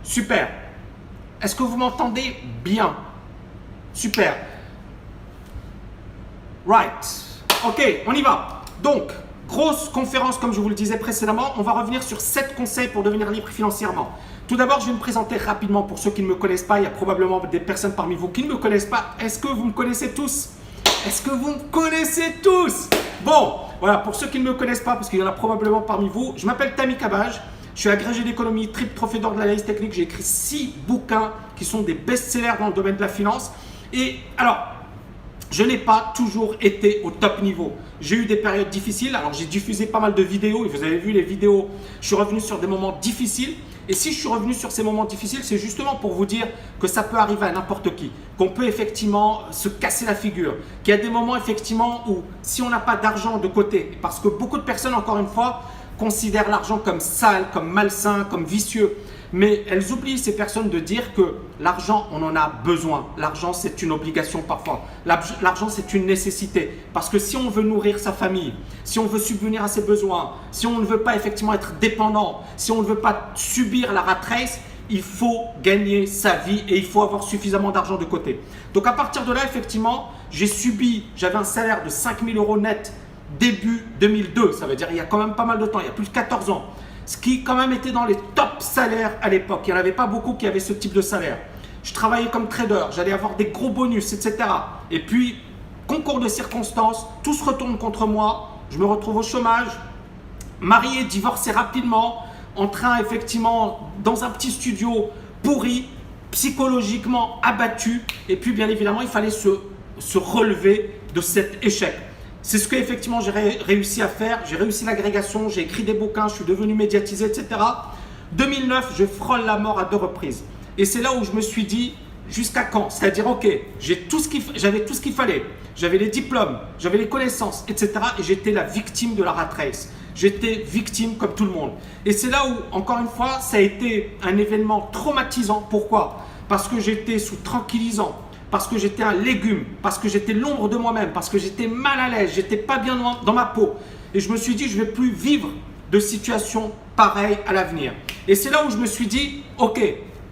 Super. Est-ce que vous m'entendez bien? Super. Right. Ok, on y va. Donc, grosse conférence comme je vous le disais précédemment. On va revenir sur 7 conseils pour devenir libre financièrement. Tout d'abord, je vais me présenter rapidement pour ceux qui ne me connaissent pas. Il y a probablement des personnes parmi vous qui ne me connaissent pas. Est-ce que vous me connaissez tous? Est-ce que vous me connaissez tous? Bon, voilà, pour ceux qui ne me connaissent pas, parce qu'il y en a probablement parmi vous, je m'appelle Tammy Cabage. Je suis agrégé d'économie, triple trophée d'or de l'analyse technique. J'ai écrit 6 bouquins qui sont des best-sellers dans le domaine de la finance. Et alors, je n'ai pas toujours été au top niveau. J'ai eu des périodes difficiles. Alors, j'ai diffusé pas mal de vidéos et vous avez vu les vidéos. Je suis revenu sur des moments difficiles. Et si je suis revenu sur ces moments difficiles, c'est justement pour vous dire que ça peut arriver à n'importe qui. Qu'on peut effectivement se casser la figure. Qu'il y a des moments effectivement où si on n'a pas d'argent de côté, parce que beaucoup de personnes, encore une fois, considèrent l'argent comme sale, comme malsain, comme vicieux. Mais elles oublient, ces personnes, de dire que l'argent, on en a besoin. L'argent, c'est une obligation parfois. L'argent, c'est une nécessité. Parce que si on veut nourrir sa famille, si on veut subvenir à ses besoins, si on ne veut pas effectivement être dépendant, si on ne veut pas subir la rat race, il faut gagner sa vie et il faut avoir suffisamment d'argent de côté. Donc à partir de là, effectivement, j'avais un salaire de 5 000 € net début 2002. Ça veut dire il y a quand même pas mal de temps, il y a plus de 14 ans. Ce qui quand même était dans les top salaires à l'époque. Il n'y en avait pas beaucoup qui avaient ce type de salaire. Je travaillais comme trader, j'allais avoir des gros bonus, etc. Et puis, concours de circonstances, tout se retourne contre moi. Je me retrouve au chômage, marié, divorcé rapidement, en train effectivement dans un petit studio pourri, psychologiquement abattu. Et puis, bien évidemment, il fallait se relever de cet échec. C'est ce que effectivement j'ai réussi à faire. J'ai réussi l'agrégation, j'ai écrit des bouquins, je suis devenu médiatisé, etc. 2009, je frôle la mort à 2 reprises. Et c'est là où je me suis dit, jusqu'à quand? C'est-à-dire, ok, j'avais tout ce qu'il fallait. J'avais les diplômes, j'avais les connaissances, etc. Et j'étais la victime de la rat race. J'étais victime comme tout le monde. Et c'est là où, encore une fois, ça a été un événement traumatisant. Pourquoi? Parce que j'étais sous tranquillisant. Parce que j'étais un légume, parce que j'étais l'ombre de moi-même, parce que j'étais mal à l'aise, j'étais pas bien dans ma peau. Et je me suis dit, je ne vais plus vivre de situations pareilles à l'avenir. Et c'est là où je me suis dit, ok,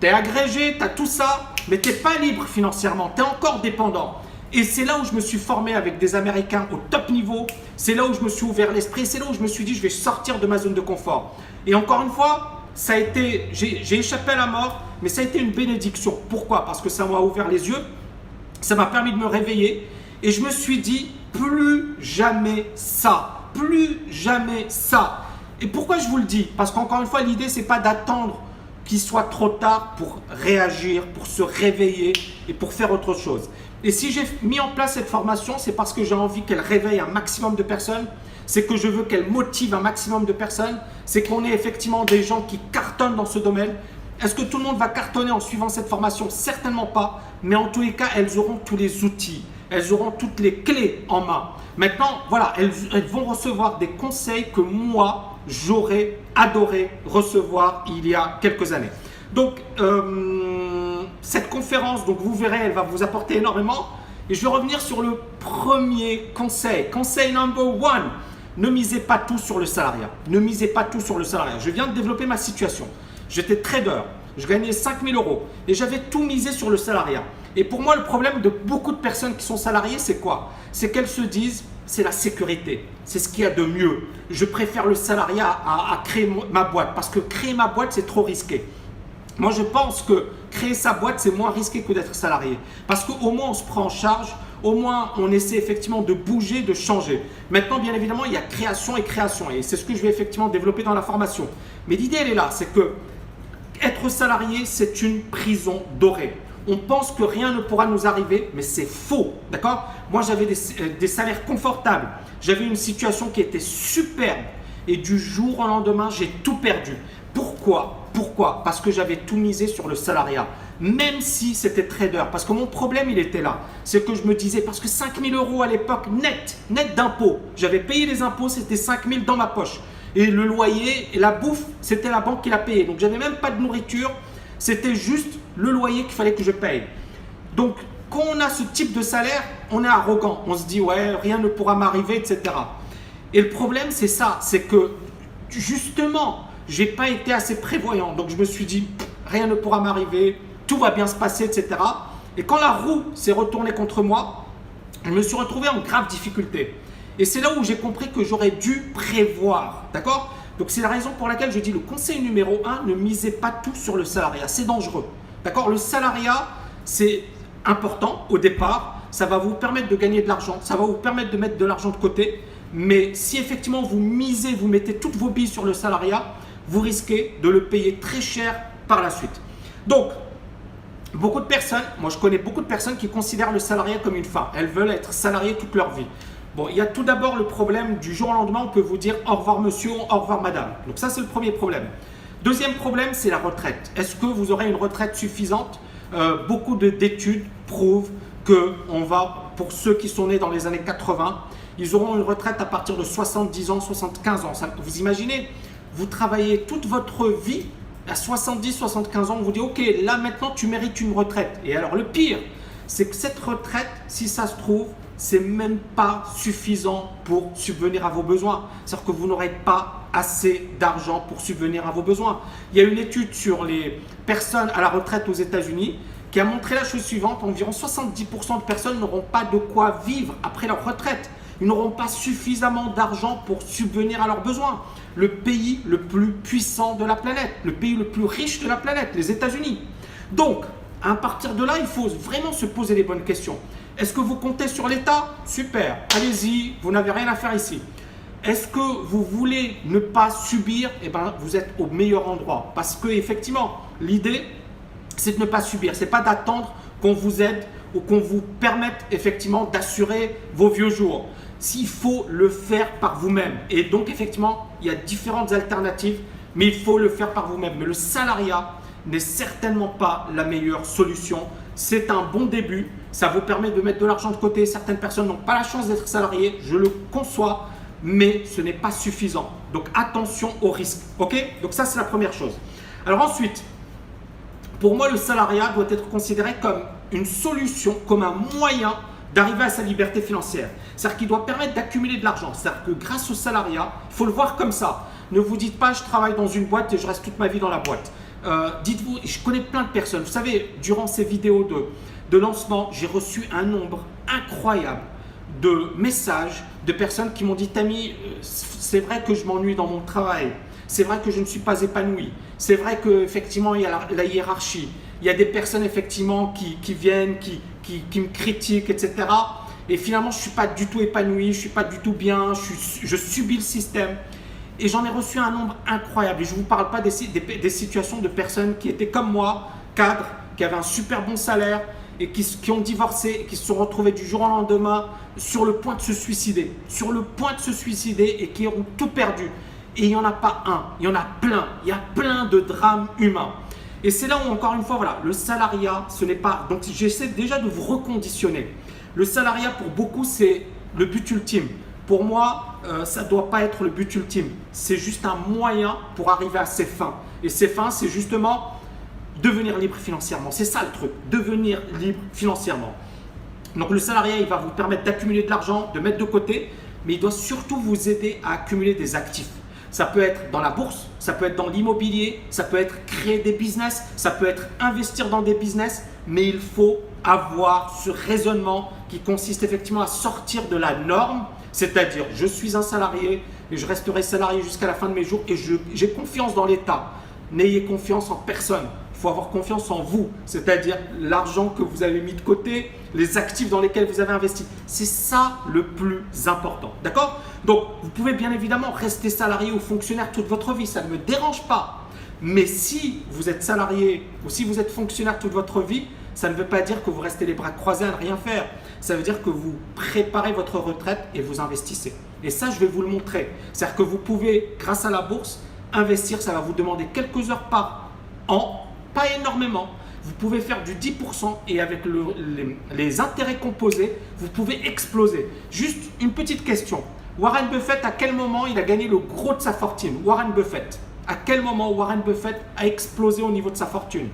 tu es agrégé, tu as tout ça, mais tu n'es pas libre financièrement, tu es encore dépendant. Et c'est là où je me suis formé avec des Américains au top niveau, c'est là où je me suis ouvert l'esprit, c'est là où je me suis dit, je vais sortir de ma zone de confort. Et encore une fois, ça a été, j'ai échappé à la mort, mais ça a été une bénédiction. Pourquoi? Parce que ça m'a ouvert les yeux. Ça m'a permis de me réveiller et je me suis dit, plus jamais ça, plus jamais ça. Et pourquoi je vous le dis? Parce qu'encore une fois, l'idée, ce n'est pas d'attendre qu'il soit trop tard pour réagir, pour se réveiller et pour faire autre chose. Et si j'ai mis en place cette formation, c'est parce que j'ai envie qu'elle réveille un maximum de personnes, c'est que je veux qu'elle motive un maximum de personnes, c'est qu'on ait effectivement des gens qui cartonnent dans ce domaine. Est-ce que tout le monde va cartonner en suivant cette formation? Certainement pas, mais en tous les cas, elles auront tous les outils, elles auront toutes les clés en main. Maintenant, voilà, elles vont recevoir des conseils que moi, j'aurais adoré recevoir il y a quelques années. Donc, cette conférence, donc vous verrez, elle va vous apporter énormément. Et je vais revenir sur le premier conseil. Conseil number 1, ne misez pas tout sur le salariat. Ne misez pas tout sur le salariat. Je viens de développer ma situation. J'étais trader, je gagnais 5 000 € et j'avais tout misé sur le salariat. Et pour moi, le problème de beaucoup de personnes qui sont salariées, c'est quoi? C'est qu'elles se disent, c'est la sécurité, c'est ce qu'il y a de mieux. Je préfère le salariat à créer ma boîte parce que créer ma boîte, c'est trop risqué. Moi, je pense que créer sa boîte, c'est moins risqué que d'être salarié. Parce qu'au moins, on se prend en charge, au moins, on essaie effectivement de bouger, de changer. Maintenant, bien évidemment, il y a création et création. Et c'est ce que je vais effectivement développer dans la formation. Mais l'idée, elle est là, c'est que être salarié, c'est une prison dorée. On pense que rien ne pourra nous arriver, mais c'est faux, d'accord? Moi, j'avais des salaires confortables. J'avais une situation qui était superbe. Et du jour au lendemain, j'ai tout perdu. Pourquoi? Pourquoi? Parce que j'avais tout misé sur le salariat, même si c'était trader. Parce que mon problème, il était là. C'est que je me disais, parce que 5 000 € à l'époque, net d'impôts. J'avais payé les impôts, c'était 5 000 dans ma poche. Et le loyer et la bouffe, c'était la banque qui l'a payé. Donc, j'avais même pas de nourriture. C'était juste le loyer qu'il fallait que je paye. Donc, quand on a ce type de salaire, on est arrogant. On se dit, ouais, rien ne pourra m'arriver, etc. Et le problème, c'est ça. C'est que, justement, j'ai pas été assez prévoyant. Donc, je me suis dit, rien ne pourra m'arriver, tout va bien se passer, etc. Et quand la roue s'est retournée contre moi, je me suis retrouvé en grave difficulté. Et c'est là où j'ai compris que j'aurais dû prévoir, d'accord? Donc c'est la raison pour laquelle je dis le conseil numéro 1, ne misez pas tout sur le salariat, c'est dangereux, d'accord? Le salariat, c'est important au départ, ça va vous permettre de gagner de l'argent, ça va vous permettre de mettre de l'argent de côté, mais si effectivement vous misez, vous mettez toutes vos billes sur le salariat, vous risquez de le payer très cher par la suite. Donc, beaucoup de personnes, moi je connais beaucoup de personnes qui considèrent le salariat comme une fin. Elles veulent être salariées toute leur vie. Bon, il y a tout d'abord le problème du jour au lendemain, on peut vous dire au revoir monsieur, au revoir madame. Donc ça c'est le premier problème. Deuxième problème, c'est la retraite. Est-ce que vous aurez une retraite suffisante? Beaucoup d'études prouvent que pour ceux qui sont nés dans les années 80, ils auront une retraite à partir de 70 ans, 75 ans. Ça, vous imaginez, vous travaillez toute votre vie, à 70, 75 ans, on vous dit ok, là maintenant tu mérites une retraite. Et alors le pire, c'est que cette retraite, si ça se trouve, c'est même pas suffisant pour subvenir à vos besoins. C'est-à-dire que vous n'aurez pas assez d'argent pour subvenir à vos besoins. Il y a une étude sur les personnes à la retraite aux États-Unis qui a montré la chose suivante, environ 70% de personnes n'auront pas de quoi vivre après leur retraite. Ils n'auront pas suffisamment d'argent pour subvenir à leurs besoins. Le pays le plus puissant de la planète, le pays le plus riche de la planète, les États-Unis. Donc, à partir de là, il faut vraiment se poser les bonnes questions. Est-ce que vous comptez sur l'État? Super, allez-y, vous n'avez rien à faire ici. Est-ce que vous voulez ne pas subir? Eh bien, vous êtes au meilleur endroit. Parce que effectivement, l'idée, c'est de ne pas subir. Ce n'est pas d'attendre qu'on vous aide ou qu'on vous permette effectivement d'assurer vos vieux jours. S'il faut le faire par vous-même. Et donc, effectivement, il y a différentes alternatives, mais il faut le faire par vous-même. Mais le salariat n'est certainement pas la meilleure solution. C'est un bon début. Ça vous permet de mettre de l'argent de côté. Certaines personnes n'ont pas la chance d'être salariées, je le conçois, mais ce n'est pas suffisant. Donc, attention au risque. Ok? Donc, ça, c'est la première chose. Alors ensuite, pour moi, le salariat doit être considéré comme une solution, comme un moyen d'arriver à sa liberté financière. C'est-à-dire qu'il doit permettre d'accumuler de l'argent. C'est-à-dire que grâce au salariat, il faut le voir comme ça. Ne vous dites pas, je travaille dans une boîte et je reste toute ma vie dans la boîte. Dites-vous, je connais plein de personnes. Vous savez, durant ces vidéos de lancement, j'ai reçu un nombre incroyable de messages de personnes qui m'ont dit « Tammy, c'est vrai que je m'ennuie dans mon travail. C'est vrai que je ne suis pas épanoui. C'est vrai qu'effectivement, il y a la hiérarchie. Il y a des personnes effectivement qui viennent, qui me critiquent, etc. Et finalement, je ne suis pas du tout épanoui, je ne suis pas du tout bien, je subis le système. » Et j'en ai reçu un nombre incroyable. Et je ne vous parle pas des situations de personnes qui étaient comme moi, cadres, qui avaient un super bon salaire et qui ont divorcé, et qui se sont retrouvés du jour au lendemain sur le point de se suicider. Sur le point de se suicider et qui ont tout perdu. Et il n'y en a pas un, il y en a plein. Il y a plein de drames humains. Et c'est là où, encore une fois, voilà, le salariat, ce n'est pas… Donc, j'essaie déjà de vous reconditionner. Le salariat, pour beaucoup, c'est le but ultime. Pour moi, ça ne doit pas être le but ultime. C'est juste un moyen pour arriver à ses fins. Et ses fins, c'est justement devenir libre financièrement. C'est ça le truc, devenir libre financièrement. Donc, le salariat, il va vous permettre d'accumuler de l'argent, de mettre de côté, mais il doit surtout vous aider à accumuler des actifs. Ça peut être dans la bourse, ça peut être dans l'immobilier, ça peut être créer des business, ça peut être investir dans des business, mais il faut avoir ce raisonnement qui consiste effectivement à sortir de la norme, c'est-à-dire je suis un salarié et je resterai salarié jusqu'à la fin de mes jours et j'ai confiance dans l'État. N'ayez confiance en personne. Il faut avoir confiance en vous, c'est-à-dire l'argent que vous avez mis de côté, les actifs dans lesquels vous avez investi. C'est ça le plus important, d'accord? Donc, vous pouvez bien évidemment rester salarié ou fonctionnaire toute votre vie, ça ne me dérange pas. Mais si vous êtes salarié ou si vous êtes fonctionnaire toute votre vie, ça ne veut pas dire que vous restez les bras croisés à ne rien faire. Ça veut dire que vous préparez votre retraite et vous investissez. Et ça, je vais vous le montrer. C'est-à-dire que vous pouvez, grâce à la bourse, investir, ça va vous demander quelques heures par an, pas énormément. Vous pouvez faire du 10% et avec les intérêts composés, vous pouvez exploser. Juste une petite question. Warren Buffett, à quel moment il a gagné le gros de sa fortune? Warren Buffett. À quel moment Warren Buffett a explosé au niveau de sa fortune?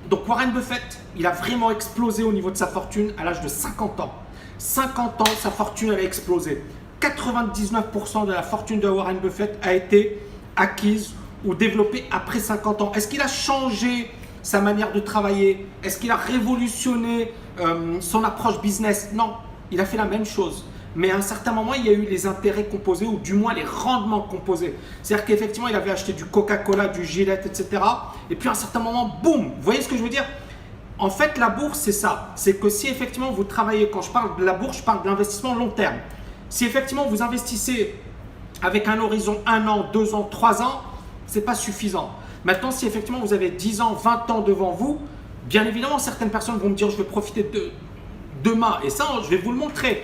Donc Warren Buffett, il a vraiment explosé au niveau de sa fortune à l'âge de 50 ans. 50 ans, sa fortune avait explosé. 99% de la fortune de Warren Buffett a été acquise ou développée après 50 ans. Est-ce qu'il a changé sa manière de travailler? Est-ce qu'il a révolutionné son approche business? Non, il a fait la même chose. Mais à un certain moment, il y a eu les intérêts composés ou du moins les rendements composés. C'est-à-dire qu'effectivement, il avait acheté du Coca-Cola, du Gillette, etc. Et puis à un certain moment, boum! Vous voyez ce que je veux dire? En fait, la bourse, c'est ça. C'est que si effectivement vous travaillez, quand je parle de la bourse, je parle de l'investissement long terme. Si effectivement vous investissez avec un horizon 1 an, 2 ans, 3 ans, ce n'est pas suffisant. Maintenant, si effectivement vous avez 10 ans, 20 ans devant vous, bien évidemment, certaines personnes vont me dire je vais profiter de demain. Et ça, je vais vous le montrer.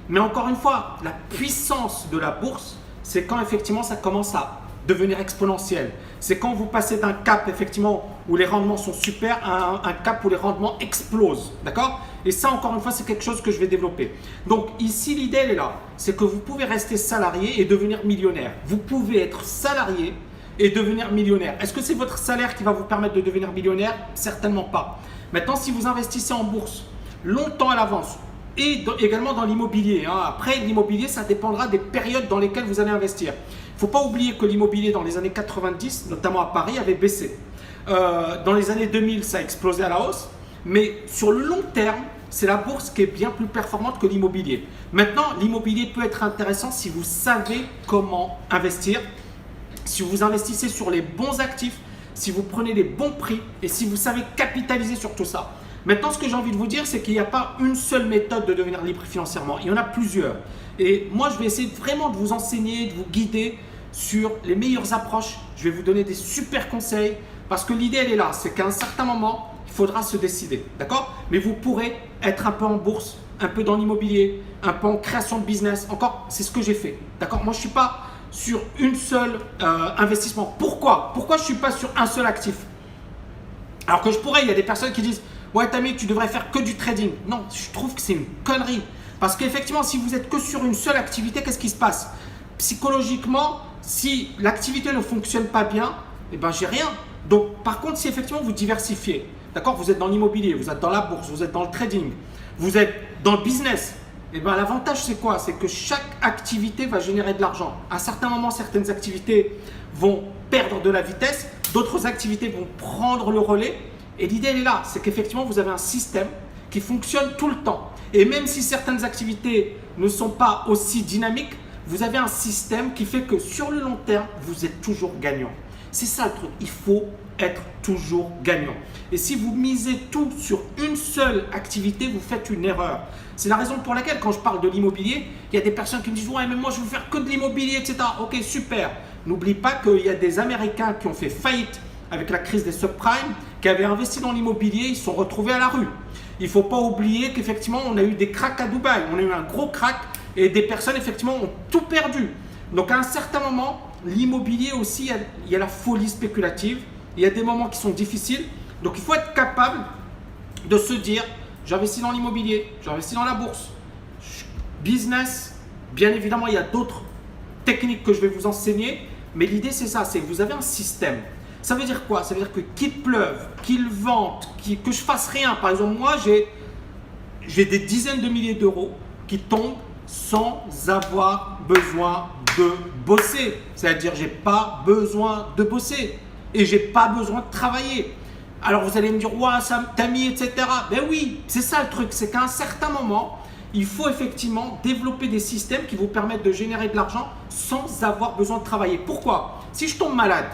Mais encore une fois, la puissance de la bourse, c'est quand effectivement ça commence à devenir exponentiel. C'est quand vous passez d'un cap effectivement où les rendements sont super à un cap où les rendements explosent. D'accord? Et ça, encore une fois, c'est quelque chose que je vais développer. Donc ici, l'idée, elle est là. C'est que vous pouvez rester salarié et devenir millionnaire. Vous pouvez être salarié et devenir millionnaire. Est-ce que c'est votre salaire qui va vous permettre de devenir millionnaire? Certainement pas. Maintenant, si vous investissez en bourse longtemps à l'avance, et également dans l'immobilier. Après, l'immobilier, ça dépendra des périodes dans lesquelles vous allez investir. Il ne faut pas oublier que l'immobilier dans les années 90, notamment à Paris, avait baissé. Dans les années 2000, ça a explosé à la hausse. Mais sur le long terme, c'est la bourse qui est bien plus performante que l'immobilier. Maintenant, l'immobilier peut être intéressant si vous savez comment investir, si vous investissez sur les bons actifs, si vous prenez les bons prix et si vous savez capitaliser sur tout ça. Maintenant, ce que j'ai envie de vous dire, c'est qu'il n'y a pas une seule méthode de devenir libre financièrement. Il y en a plusieurs. Et moi, je vais essayer vraiment de vous enseigner, de vous guider sur les meilleures approches. Je vais vous donner des super conseils parce que l'idée, elle est là. C'est qu'à un certain moment, il faudra se décider. D'accord? Mais vous pourrez être un peu en bourse, un peu dans l'immobilier, un peu en création de business. Encore, c'est ce que j'ai fait. D'accord? Moi, je ne suis pas sur une seule investissement. Pourquoi? Pourquoi je ne suis pas sur un seul actif? Alors que je pourrais, il y a des personnes qui disent « Ouais, Tammy, tu devrais faire que du trading. » Non, je trouve que c'est une connerie. Parce qu'effectivement, si vous êtes que sur une seule activité, qu'est-ce qui se passe? Psychologiquement, si l'activité ne fonctionne pas bien, eh ben, j'ai rien. Donc, par contre, si effectivement vous diversifiez, d'accord, vous êtes dans l'immobilier, vous êtes dans la bourse, vous êtes dans le trading, vous êtes dans le business, eh ben, l'avantage, c'est quoi? C'est que chaque activité va générer de l'argent. À un certain moment, certaines activités vont perdre de la vitesse, d'autres activités vont prendre le relais. Et l'idée, elle est là, c'est qu'effectivement, vous avez un système qui fonctionne tout le temps. Et même si certaines activités ne sont pas aussi dynamiques, vous avez un système qui fait que sur le long terme, vous êtes toujours gagnant. C'est ça le truc, il faut être toujours gagnant. Et si vous misez tout sur une seule activité, vous faites une erreur. C'est la raison pour laquelle, quand je parle de l'immobilier, il y a des personnes qui me disent « Ouais, mais moi, je veux faire que de l'immobilier, etc. » Ok, super. N'oublie pas qu'il y a des Américains qui ont fait faillite avec la crise des subprimes, qui avaient investi dans l'immobilier, ils se sont retrouvés à la rue. Il ne faut pas oublier qu'effectivement, on a eu des cracks à Dubaï. On a eu un gros crack et des personnes, effectivement, ont tout perdu. Donc, à un certain moment, l'immobilier aussi, il y a la folie spéculative. Il y a des moments qui sont difficiles. Donc, il faut être capable de se dire, j'investis dans l'immobilier, j'investis dans la bourse. Business, bien évidemment, il y a d'autres techniques que je vais vous enseigner. Mais l'idée, c'est ça, c'est que vous avez un système. Ça veut dire quoi? Ça veut dire que qu'il pleuve, qu'il vente, que je fasse rien. Par exemple, moi, j'ai des dizaines de milliers d'euros qui tombent sans avoir besoin de bosser. C'est-à-dire, j'ai pas besoin de bosser et j'ai pas besoin de travailler. Alors, vous allez me dire, ouais, ça t'a mis, etc. Ben oui, c'est ça le truc. C'est qu'à un certain moment, il faut effectivement développer des systèmes qui vous permettent de générer de l'argent sans avoir besoin de travailler. Pourquoi? Si je tombe malade,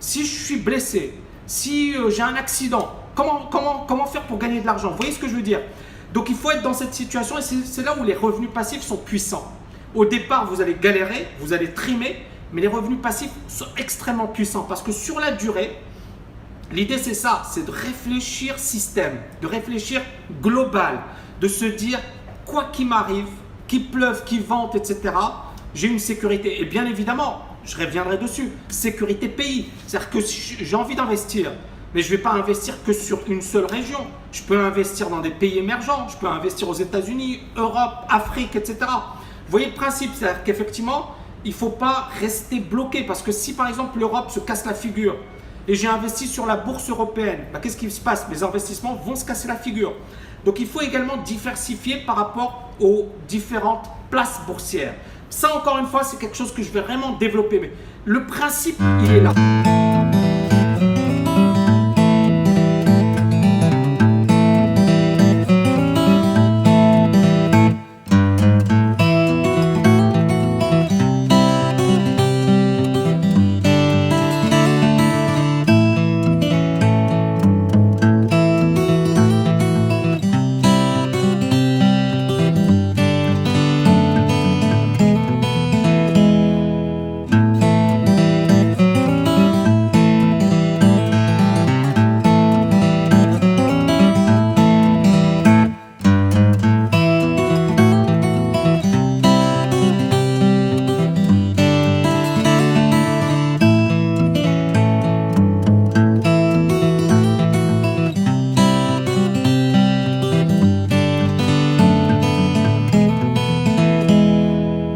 si je suis blessé, si j'ai un accident, comment faire pour gagner de l'argent? Vous voyez ce que je veux dire? Donc, il faut être dans cette situation et c'est là où les revenus passifs sont puissants. Au départ, vous allez galérer, vous allez trimer, mais les revenus passifs sont extrêmement puissants parce que sur la durée, l'idée c'est ça, c'est de réfléchir système, de réfléchir global, de se dire quoi qu'il m'arrive, qu'il pleuve, qu'il vente, etc., j'ai une sécurité. Et bien évidemment, je reviendrai dessus, sécurité pays. C'est-à-dire que si j'ai envie d'investir, mais je ne vais pas investir que sur une seule région. Je peux investir dans des pays émergents, je peux investir aux États-Unis, Europe, Afrique, etc. Vous voyez le principe, c'est-à-dire qu'effectivement, il ne faut pas rester bloqué parce que si par exemple l'Europe se casse la figure et j'ai investi sur la bourse européenne, bah, qu'est-ce qui se passe? Mes investissements vont se casser la figure. Donc il faut également diversifier par rapport aux différentes places boursières. Ça encore une fois, c'est quelque chose que je vais vraiment développer. Mais le principe, il est là.